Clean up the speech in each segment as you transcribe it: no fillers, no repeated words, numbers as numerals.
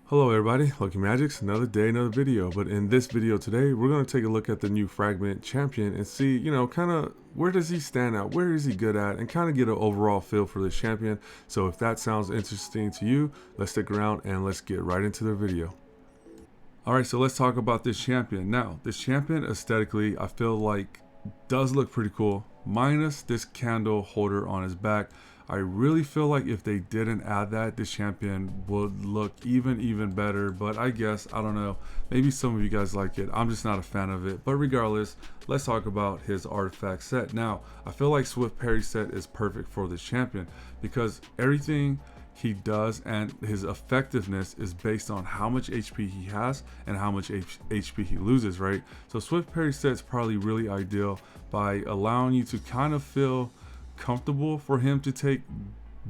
Hello everybody, Lokimagics, another day, another video. But in this video today, we're going to take a look at the new Fragment champion and see, kind of where does he stand out, where is he good at, and kind of get an overall feel for this champion. So if that sounds interesting to you, let's stick around and let's get right into the video. Alright, so let's talk about this champion. Now, this champion aesthetically, I feel like does look pretty cool, minus this candle holder on his back. I really feel like if they didn't add that, this champion would look even better. But I guess, I don't know, maybe some of you guys like it. I'm just not a fan of it. But regardless, let's talk about his artifact set. Now, I feel like Swift Parry set is perfect for this champion because everything he does and his effectiveness is based on how much HP he has and how much HP he loses, right? So Swift Parry set is probably really ideal by allowing you to kind of feel comfortable for him to take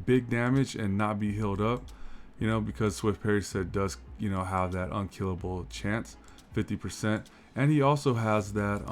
big damage and not be healed up, because Swift Parry set does, have that unkillable chance, 50%, and he also has that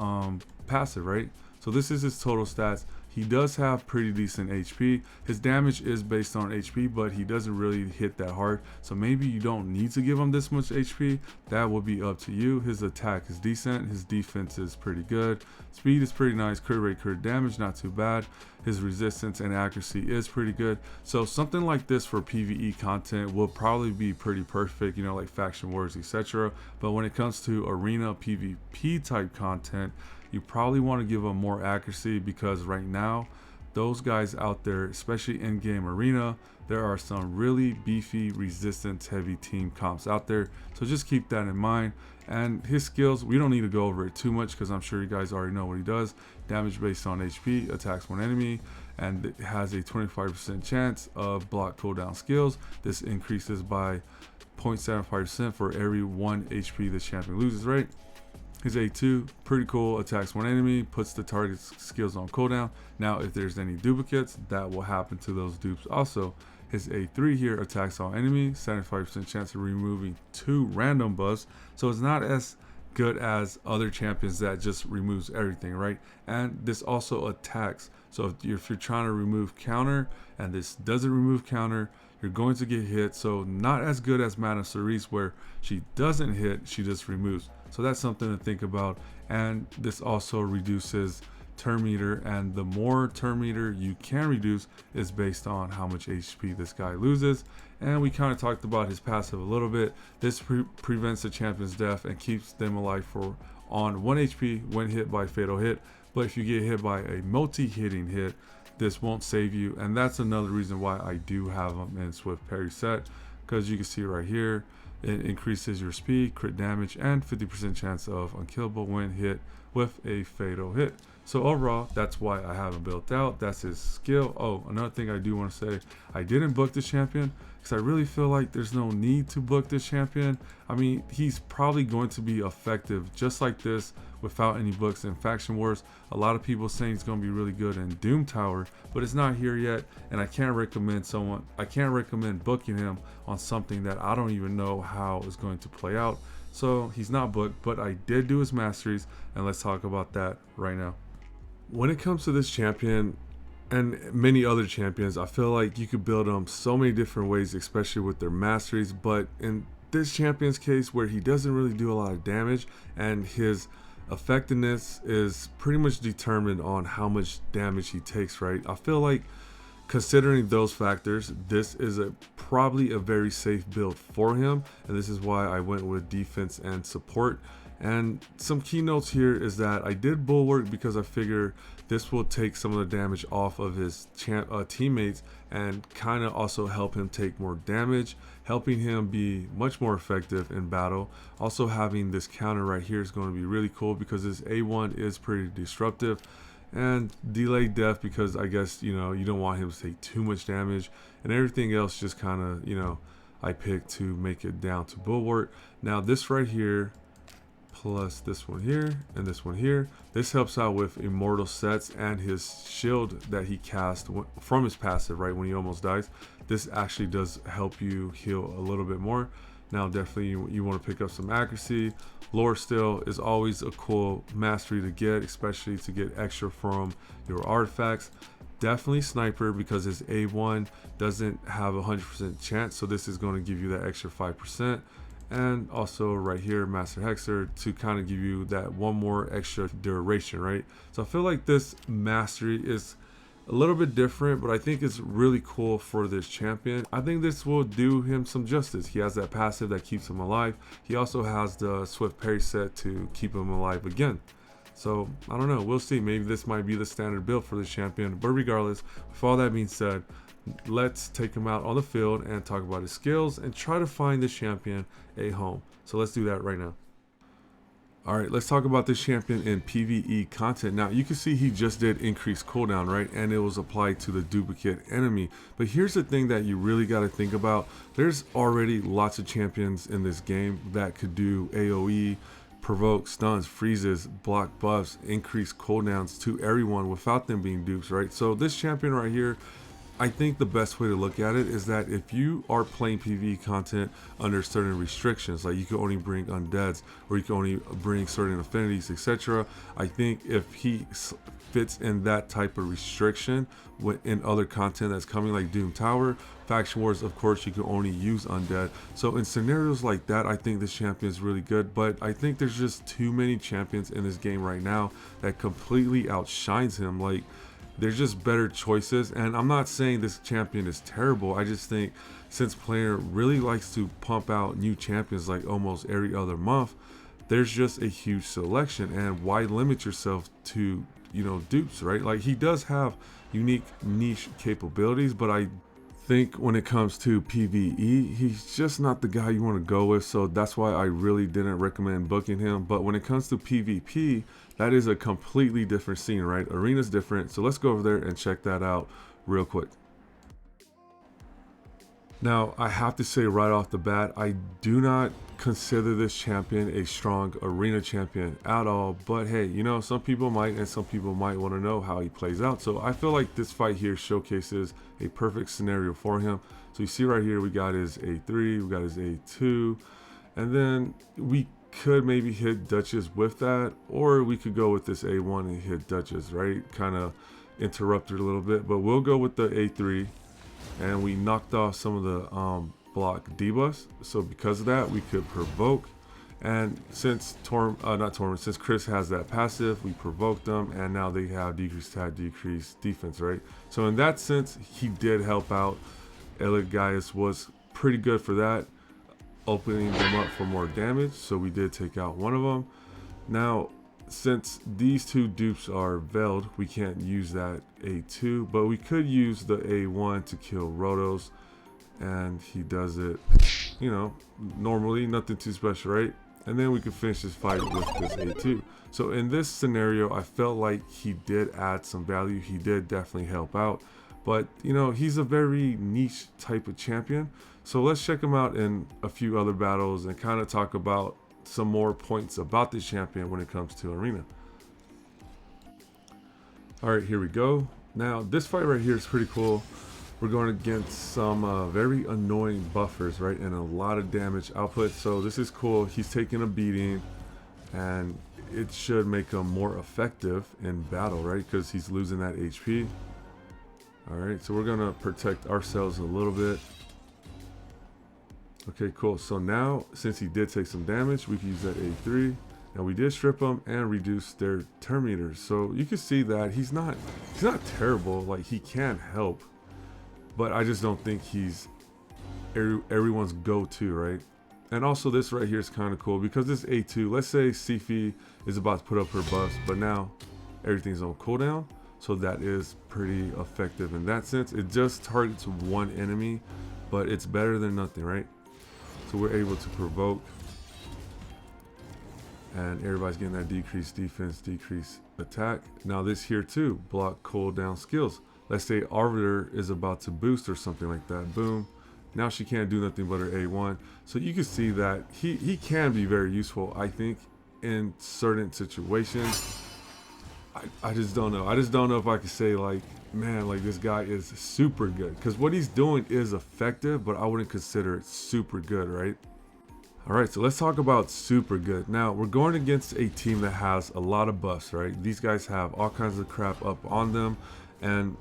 passive, right? So this is his total stats. He does have pretty decent HP. His damage is based on HP, but he doesn't really hit that hard. So maybe you don't need to give him this much HP. That will be up to you. His attack is decent. His defense is pretty good. Speed is pretty nice. Crit rate, crit damage, not too bad. His resistance and accuracy is pretty good. So something like this for PvE content will probably be pretty perfect, like faction wars, etc. But when it comes to arena PvP type content, you probably want to give them more accuracy because right now, those guys out there, especially in game arena, there are some really beefy resistance heavy team comps out there. So just keep that in mind. And his skills, we don't need to go over it too much because I'm sure you guys already know what he does. Damage based on HP, attacks one enemy, and it has a 25% chance of block cooldown skills. This increases by 0.75% for every 1 HP the champion loses, right? His A2, pretty cool, attacks one enemy, puts the target's skills on cooldown. Now, if there's any duplicates, that will happen to those dupes also. His A3 here attacks all enemies, 75% chance of removing 2 random buffs. So it's not as good as other champions that just removes everything, right? And this also attacks. So if you're trying to remove counter and this doesn't remove counter, you're going to get hit. So not as good as Madame Cerise where she doesn't hit, she just removes. So that's something to think about. And this also reduces turn meter, and the more turn meter you can reduce is based on how much HP this guy loses. And we kind of talked about his passive a little bit. This prevents the champion's death and keeps them alive for on 1 HP when hit by fatal hit. But if you get hit by a multi-hitting hit, this won't save you. And that's another reason why I do have him in Swift Parry set, because you can see right here, it increases your speed, crit damage, and 50% chance of unkillable when hit with a fatal hit. So overall, that's why I have him built out. That's his skill. Oh, another thing I do want to say, I didn't book this champion because I really feel like there's no need to book this champion. I mean, he's probably going to be effective just like this without any books in Faction Wars. A lot of people saying he's going to be really good in Doom Tower, but it's not here yet, and I can't recommend booking him on something that I don't even know how is going to play out. So he's not booked, but I did do his masteries, and let's talk about that right now. When it comes to this champion and many other champions, I feel like you could build them so many different ways, especially with their masteries. But in this champion's case, where he doesn't really do a lot of damage and his effectiveness is pretty much determined on how much damage he takes, right? I feel like considering those factors, this is probably a very safe build for him, and this is why I went with defense and support. And some keynotes here is that I did bulwark because I figure this will take some of the damage off of his teammates and kind of also help him take more damage, helping him be much more effective in battle. Also having this counter right here is going to be really cool because his A1 is pretty disruptive, and delayed death because I guess you don't want him to take too much damage, and everything else just kind of I picked to make it down to bulwark. Now this right here plus this one here and this one here, this helps out with immortal sets and his shield that he cast from his passive, right, when he almost dies. This actually does help you heal a little bit more. Now definitely you want to pick up some accuracy. Lore still is always a cool mastery to get, especially to get extra from your artifacts. definitely sniper because his A1 doesn't have a 100% chance, so this is going to give you that extra 5%. And also right here, Master Hexer, to kind of give you that one more extra duration, right? So I feel like this mastery is a little bit different, but I think it's really cool for this champion. I think this will do him some justice. He has that passive that keeps him alive. He also has the swift parry set to keep him alive again. So I don't know, we'll see. Maybe this might be the standard build for this champion, but regardless, with all that being said, let's take him out on the field and talk about his skills and try to find this champion a home. So let's do that right now. All right, let's talk about this champion in PvE content. Now, you can see he just did increase cooldown, right? And it was applied to the duplicate enemy. But here's the thing that you really got to think about. There's already lots of champions in this game that could do AoE, provoke, stuns, freezes, block buffs, increase cooldowns to everyone without them being dupes, right? So this champion right here, I think the best way to look at it is that if you are playing PvE content under certain restrictions, like you can only bring undeads or you can only bring certain affinities, etc. I think if he fits in that type of restriction in other content that's coming, like Doom Tower, Faction Wars, of course you can only use undead. So in scenarios like that, I think this champion is really good, but I think there's just too many champions in this game right now that completely outshines him. Like, there's just better choices, and I'm not saying this champion is terrible. I just think since player really likes to pump out new champions like almost every other month, there's just a huge selection, and why limit yourself to, you know, dupes, right? Like, he does have unique niche capabilities, but I think when it comes to PvE, he's just not the guy you want to go with, so that's why I really didn't recommend booking him. But when it comes to PvP, that is a completely different scene, right? Arena's different, so let's go over there and check that out real quick. Now, I have to say right off the bat, I do not consider this champion a strong arena champion at all, but hey, you know, some people might, and some people might want to know how he plays out. So I feel like this fight here showcases a perfect scenario for him. So you see right here, we got his A3, we got his A2, and then we could maybe hit Duchess with that, or we could go with this A1 and hit Duchess, right? Kind of interrupted a little bit, but we'll go with the A3. And we knocked off some of the block debuffs, so because of that we could provoke. And since since Chris has that passive, we provoked them, and now they have decreased attack, decreased defense, right? So in that sense, he did help out. Elegaius was pretty good for that, opening them up for more damage, so we did take out one of them. Now, since these two dupes are veiled, we can't use that A2, but we could use the A1 to kill Rotos, and he does it, you know, normally, nothing too special, right? And then we could finish this fight with this A2. So in this scenario, I felt like he did add some value. He did definitely help out, but you know, he's a very niche type of champion. So let's check him out in a few other battles and kind of talk about some more points about this champion when it comes to arena. All right, here we go. Now this fight right here is pretty cool. We're going against some very annoying buffers, right, and a lot of damage output. So this is cool. He's taking a beating, and it should make him more effective in battle, right, because he's losing that HP. All right, so we're gonna protect ourselves a little bit. Okay, cool. So now, since he did take some damage, we can use that A3. Now we did strip them and reduce their turn meters. So you can see that he's not terrible. Like, he can help, but I just don't think he's everyone's go-to, right? And also this right here is kind of cool because this A2, let's say Sifi is about to put up her buffs, but now everything's on cooldown. So that is pretty effective in that sense. It just targets one enemy, but it's better than nothing, right? So we're able to provoke, and everybody's getting that decreased defense, decreased attack. Now this here too, block cooldown skills. Let's say Arbiter is about to boost or something like that. Boom. Now she can't do nothing but her A1. So you can see that he can be very useful, I think, in certain situations. I just don't know. I just don't know if I could say, like, man, like, this guy is super good, because what he's doing is effective, but I wouldn't consider it super good, right? All right, so let's talk about super good. Now we're going against a team that has a lot of buffs, right? These guys have all kinds of crap up on them, and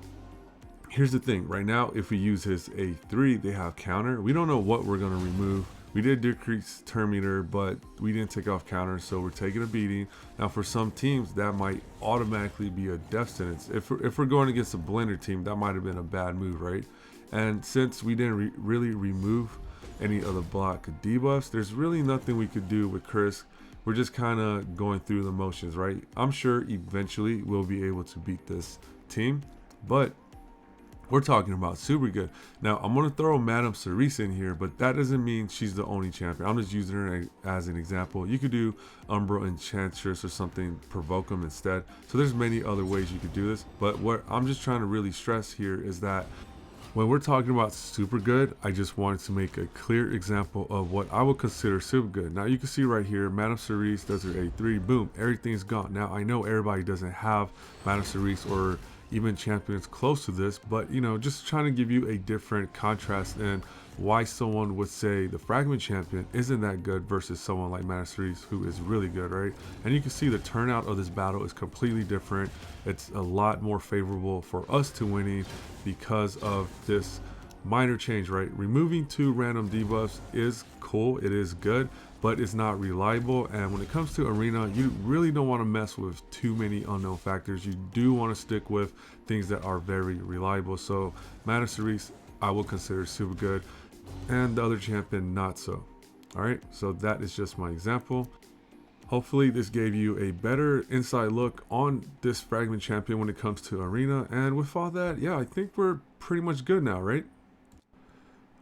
Here's the thing, right now, if we use his A3, they have counter. We don't know what we're gonna remove. We did decrease turn meter, but we didn't take off counter, so we're taking a beating. Now for some teams, that might automatically be a death sentence. If we're going against a blender team, that might have been a bad move, right? And since we didn't really remove any of the block debuffs, there's really nothing we could do with Chris. We're just kind of going through the motions, right? I'm sure eventually we'll be able to beat this team, but we're talking about super good. Now, I'm going to throw Madame Cerise in here, but that doesn't mean she's the only champion. I'm just using her as an example. You could do Umbra Enchantress or something, provoke them instead. So there's many other ways you could do this, but what I'm just trying to really stress here is that when we're talking about super good, I just wanted to make a clear example of what I would consider super good. Now you can see right here, Madame Cerise does her A3, boom, everything's gone. Now I know everybody doesn't have Madame Cerise or even champions close to this, but you know, just trying to give you a different contrast and why someone would say the fragment champion isn't that good versus someone like Madame Cerise who is really good, right? And you can see the turnout of this battle is completely different. It's a lot more favorable for us to winning because of this minor change, right? Removing 2 random debuffs is cool, it is good, but it's not reliable. And when it comes to arena, you really don't want to mess with too many unknown factors. You do want to stick with things that are very reliable. So Madame Cerise, I will consider super good, and the other champion not so. All right, so that is just my example. Hopefully this gave you a better inside look on this fragment champion when it comes to arena. And with all that, yeah, I think we're pretty much good now, right?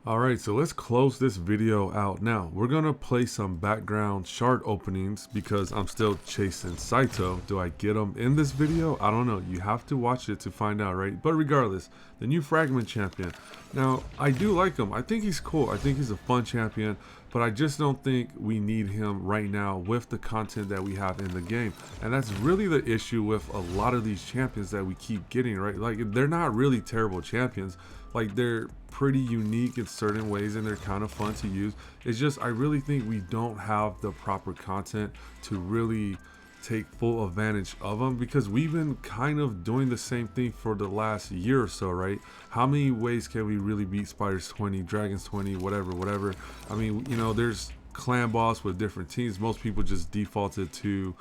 Alright, so let's close this video out. Now, we're going to play some background shard openings because I'm still chasing Saito. Do I get him in this video? I don't know. You have to watch it to find out, right? But regardless, the new fragment champion. Now, I do like him. I think he's cool. I think he's a fun champion, but I just don't think we need him right now with the content that we have in the game. And that's really the issue with a lot of these champions that we keep getting, right? Like, they're not really terrible champions. Like, they're pretty unique in certain ways and they're kind of fun to use. It's just I really think we don't have the proper content to really take full advantage of them, because we've been kind of doing the same thing for the last year or so, right? How many ways can we really beat Spiders 20, Dragons 20, whatever? I mean, you know, there's clan boss with different teams. Most people just defaulted to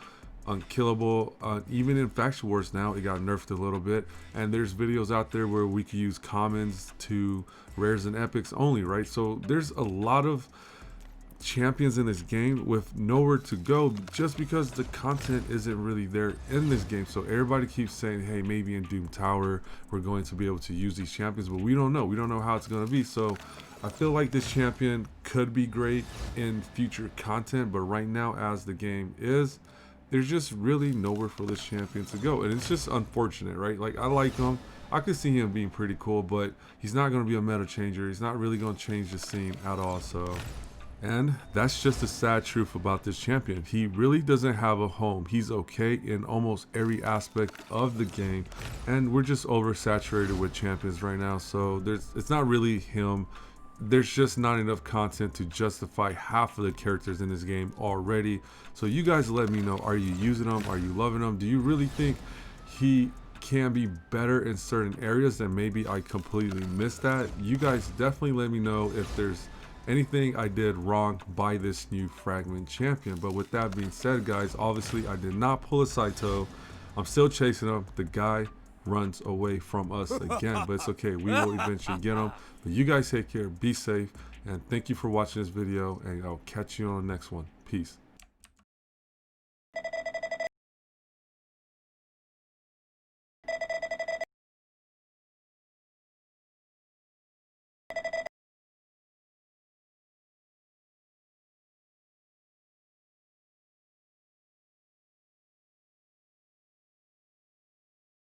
unkillable. Even in faction wars now, it got nerfed a little bit, and there's videos out there where we could use commons to rares and epics only, right? So there's a lot of champions in this game with nowhere to go just because the content isn't really there in this game. So everybody keeps saying, hey, maybe in Doom Tower we're going to be able to use these champions, but we don't know how it's going to be. So I feel like this champion could be great in future content, but right now as the game is, there's just really nowhere for this champion to go, and it's just unfortunate, right? Like, I like him, I could see him being pretty cool, but he's not going to be a meta changer. He's not really going to change the scene at all. So, and that's just the sad truth about this champion. He really doesn't have a home. He's okay in almost every aspect of the game, and we're just oversaturated with champions right now. So it's not really him. There's just not enough content to justify half of the characters in this game already. So you guys let me know, are you using them? Are you loving them? Do you really think he can be better in certain areas and maybe I completely missed that? You guys definitely let me know if there's anything I did wrong by this new fragment champion. But with that being said, guys, obviously I did not pull a Saito. I'm still chasing him. The guy runs away from us again, but it's okay, we will eventually get him. But you guys take care, be safe, and thank you for watching this video, and I'll catch you on the next one. Peace.